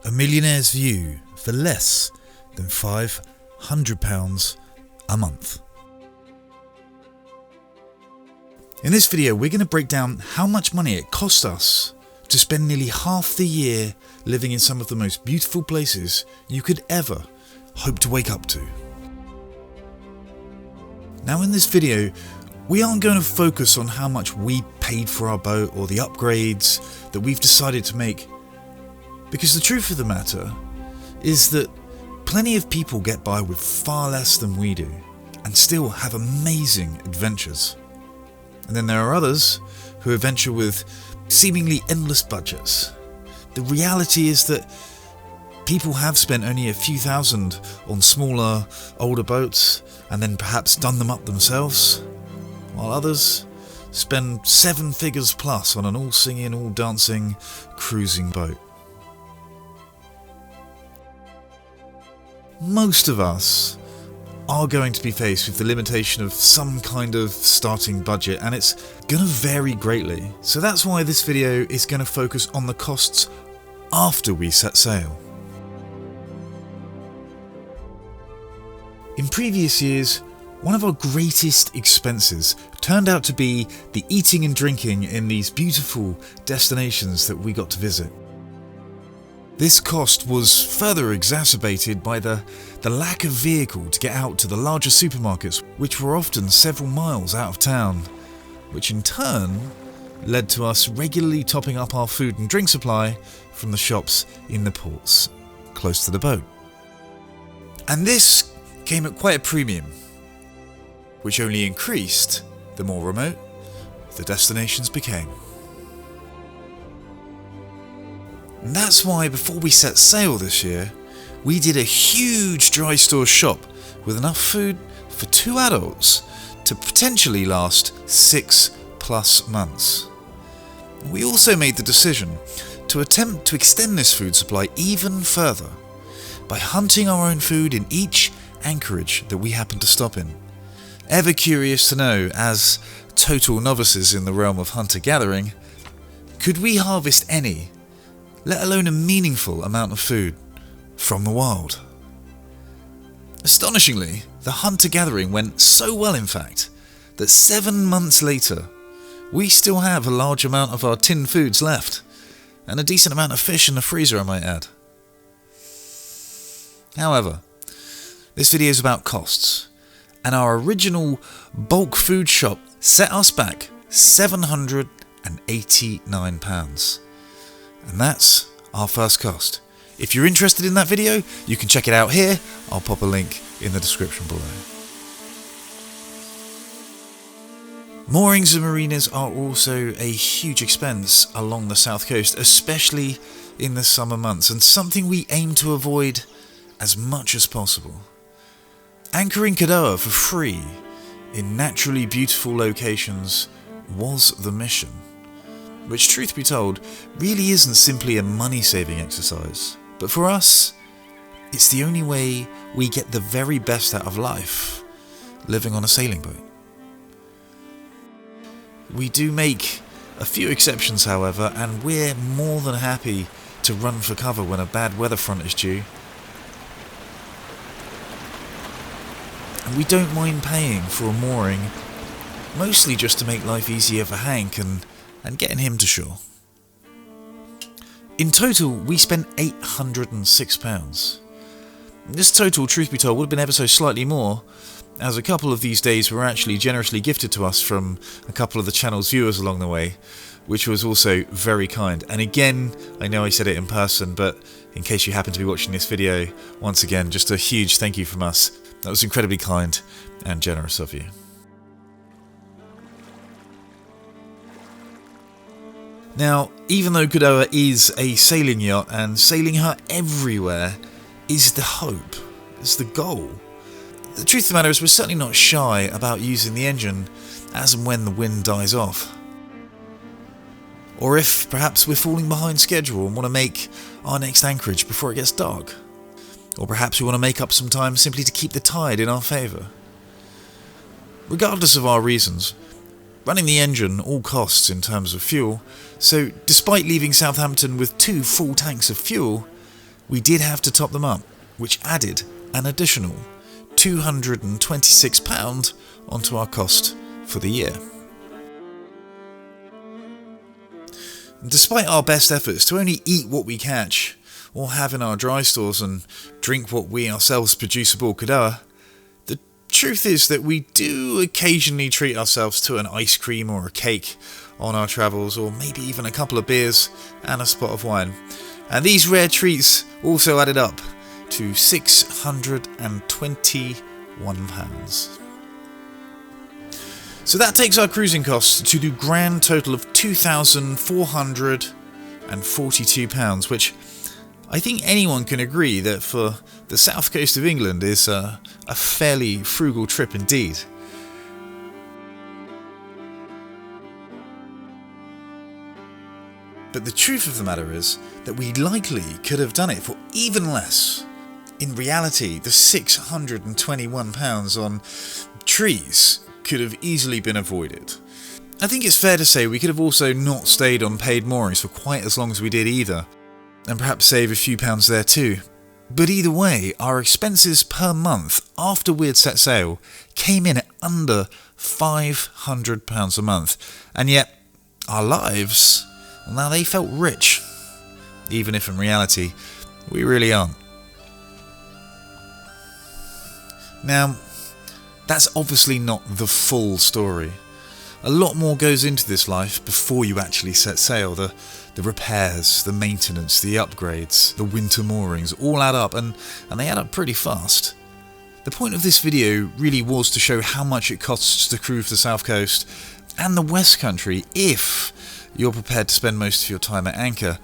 A millionaire's view for less than £500 a month. In this video, we're going to break down how much money it costs us to spend nearly half the year living in some of the most beautiful places you could ever hope to wake up to. Now in this video, we aren't going to focus on how much we paid for our boat or the upgrades that we've decided to make, because the truth of the matter is that plenty of people get by with far less than we do and still have amazing adventures. And then there are others who adventure with seemingly endless budgets. The reality is that people have spent only a few thousand on smaller, older boats and then perhaps done them up themselves, while others spend 7 figures plus on an all-singing, all-dancing, cruising boat. Most of us are going to be faced with the limitation of some kind of starting budget, and it's going to vary greatly. So that's why this video is going to focus on the costs after we set sail. In previous years, one of our greatest expenses turned out to be the eating and drinking in these beautiful destinations that we got to visit. This cost was further exacerbated by the lack of vehicle to get out to the larger supermarkets, which were often several miles out of town, which in turn led to us regularly topping up our food and drink supply from the shops in the ports close to the boat. And this came at quite a premium, which only increased the more remote the destinations became. And that's why before we set sail this year, we did a huge dry store shop with enough food for 2 adults to potentially last 6+ months. We also made the decision to attempt to extend this food supply even further by hunting our own food in each anchorage that we happened to stop in. Ever curious to know, as total novices in the realm of hunter-gathering, could we harvest any, let alone a meaningful amount of food from the wild? Astonishingly, the hunter-gathering went so well in fact, that 7 months later, we still have a large amount of our tinned foods left, and a decent amount of fish in the freezer, I might add. However, this video is about costs, and our original bulk food shop set us back £789. And that's our first cost. If you're interested in that video, you can check it out here. I'll pop a link in the description below. Moorings and marinas are also a huge expense along the south coast, especially in the summer months, and something we aim to avoid as much as possible. Anchoring Kadoa for free in naturally beautiful locations was the mission, which, truth be told, really isn't simply a money-saving exercise. But for us, it's the only way we get the very best out of life, living on a sailing boat. We do make a few exceptions, however, and we're more than happy to run for cover when a bad weather front is due. And we don't mind paying for a mooring, mostly just to make life easier for Hank and getting him to shore. In total, we spent £806. This total, truth be told, would have been ever so slightly more, as a couple of these days were actually generously gifted to us from a couple of the channel's viewers along the way, which was also very kind. And again, I know I said it in person, but in case you happen to be watching this video, once again, just a huge thank you from us. That was incredibly kind and generous of you. Now, even though Kadoa is a sailing yacht, and sailing her everywhere is the hope, is the goal, the truth of the matter is we're certainly not shy about using the engine as and when the wind dies off. Or if perhaps we're falling behind schedule and want to make our next anchorage before it gets dark. Or perhaps we want to make up some time simply to keep the tide in our favour. Regardless of our reasons, running the engine all costs in terms of fuel, so despite leaving Southampton with 2 full tanks of fuel, we did have to top them up, which added an additional £226 onto our cost for the year. Despite our best efforts to only eat what we catch, or have in our dry stores and drink what we ourselves produce aboard Cadoa, the truth is that we do occasionally treat ourselves to an ice cream or a cake on our travels, or maybe even a couple of beers and a spot of wine. And these rare treats also added up to £621. So that takes our cruising costs to the grand total of £2,442, which I think anyone can agree that for the south coast of England is a fairly frugal trip indeed. But the truth of the matter is that we likely could have done it for even less. In reality, the £621 on trees could have easily been avoided. I think it's fair to say we could have also not stayed on paid moorings for quite as long as we did either, and perhaps save a few pounds there too. But either way, our expenses per month after we'd set sail came in at under £500 a month, and yet our lives, now they felt rich, even if in reality we really aren't. Now, that's obviously not the full story. A lot more goes into this life before you actually set sail. The repairs, the maintenance, the upgrades, the winter moorings all add up, and they add up pretty fast. The point of this video really was to show how much it costs to cruise the south coast and the West Country if you're prepared to spend most of your time at anchor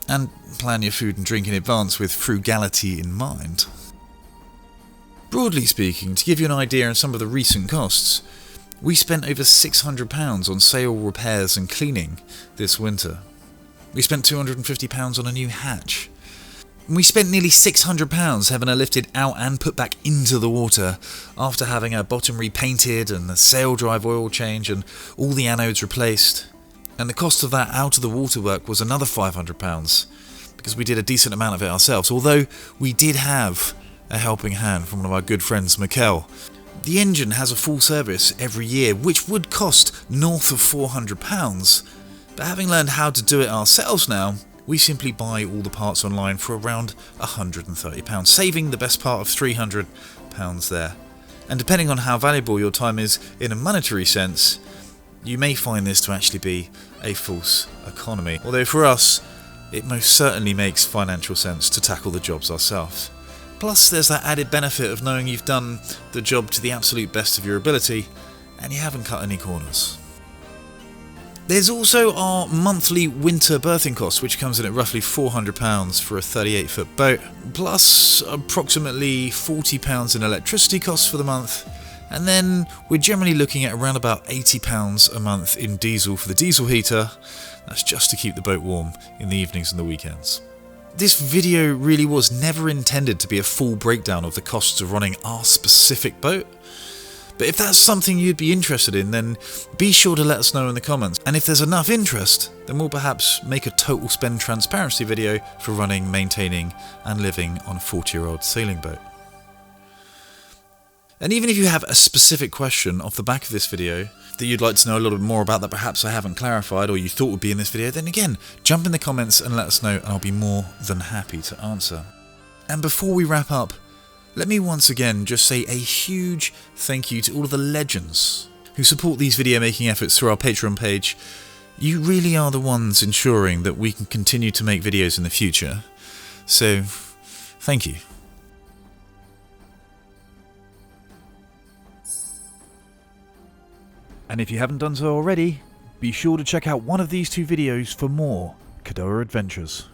and plan your food and drink in advance with frugality in mind. Broadly speaking, to give you an idea of some of the recent costs, we spent over £600 on sail repairs and cleaning this winter. We spent £250 on a new hatch. We spent nearly £600 having her lifted out and put back into the water after having her bottom repainted and the sail drive oil change and all the anodes replaced. And the cost of that out of the water work was another £500 because we did a decent amount of it ourselves, although we did have a helping hand from one of our good friends, Mikkel. The engine has a full service every year, which would cost north of £400, but having learned how to do it ourselves now, we simply buy all the parts online for around £130, saving the best part of £300 there. And depending on how valuable your time is in a monetary sense, you may find this to actually be a false economy. Although for us, it most certainly makes financial sense to tackle the jobs ourselves. Plus, there's that added benefit of knowing you've done the job to the absolute best of your ability, and you haven't cut any corners. There's also our monthly winter berthing cost, which comes in at roughly £400 for a 38-foot boat, plus approximately £40 in electricity costs for the month, and then we're generally looking at around about £80 a month in diesel for the diesel heater. That's just to keep the boat warm in the evenings and the weekends. This video really was never intended to be a full breakdown of the costs of running our specific boat, but if that's something you'd be interested in, then be sure to let us know in the comments, and if there's enough interest, then we'll perhaps make a total spend transparency video for running, maintaining and living on a 40-year-old sailing boat. And even if you have a specific question off the back of this video that you'd like to know a little bit more about that perhaps I haven't clarified or you thought would be in this video, then again, jump in the comments and let us know, and I'll be more than happy to answer. And before we wrap up, let me once again just say a huge thank you to all of the legends who support these video making efforts through our Patreon page. You really are the ones ensuring that we can continue to make videos in the future. So, thank you. And if you haven't done so already, be sure to check out one of these two videos for more Cadoa adventures.